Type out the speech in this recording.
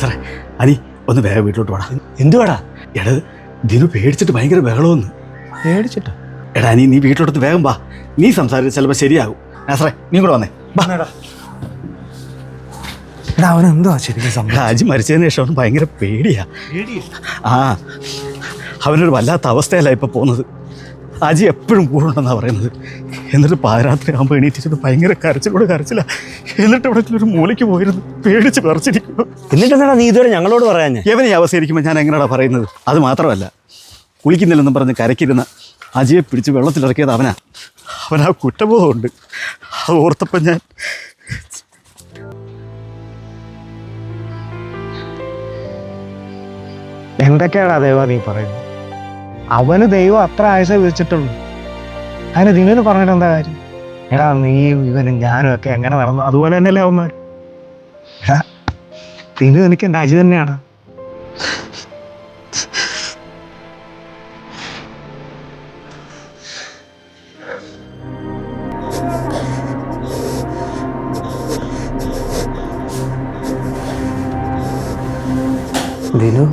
സാറേ അനി ഒന്ന് വേഗം വീട്ടിലോട്ട് വേടാ. എന്തുവാടാ? എടാ ദിനു പേടിച്ചിട്ട് ഭയങ്കര ബഹളമൊന്ന്. പേടിച്ചിട്ടോ? എടാ നീ വീട്ടിലോട്ട് വേഗം വാ. നീ സംസാരിച്ച് ചിലപ്പോൾ ശരിയാകും. നാസറേ നീ കൂടെ വന്നേ. എടാ അവനെന്തുവാ ശരിക്കും സംഭവം? അജി മരിച്ചതിന് ശേഷം അവന് ഭയങ്കര പേടിയാ. ആ അവനൊരു വല്ലാത്ത അവസ്ഥയല്ല ഇപ്പം പോകുന്നത്. അജി എപ്പോഴും കൂടുണ്ടെന്നാണ് പറയുന്നത്. എന്നിട്ട് പാതിരാത്രി ആകുമ്പോൾ എണീറ്റിട്ട് ഭയങ്കര കരച്ചില. എന്നിട്ട് ഇവിടെ ഒരു മൂലയ്ക്ക് പോയിരുന്നു പേടിച്ച് പറിച്ചിരിക്കുന്നു. എന്നിട്ടെന്താ നീ ഇതുവരെ ഞങ്ങളോട് പറയാൻ? എവനെ ഈ അവസ്ഥയിരിക്കുമ്പോൾ ഞാൻ എങ്ങനെയാ പറയുന്നത്? അത് മാത്രമല്ല, കുളിക്കുന്നില്ലെന്നും പറഞ്ഞ് കരക്കിരുന്ന അജിയെ പിടിച്ച് വെള്ളത്തിലിറക്കിയത് അവനാ കുറ്റബോധമുണ്ട്. അത് ഓർത്തപ്പം ഞാൻ എന്തൊക്കെയാടാ ദൈവം നീ പറയുന്നത്? അവന് ദൈവം അത്ര ആയുസ വിധിച്ചിട്ടുള്ളൂ. അതിന് ദിനുവിന് പറഞ്ഞിട്ട് എന്താ കാര്യം? എടാ നീ ഇവനും ഞാനും ഒക്കെ എങ്ങനെ നടന്നു അതുപോലെ തന്നെയല്ലേ അവന്മാർ. ദിനു എനിക്ക് എൻ്റെ അജി തന്നെയാണ്. ദിനു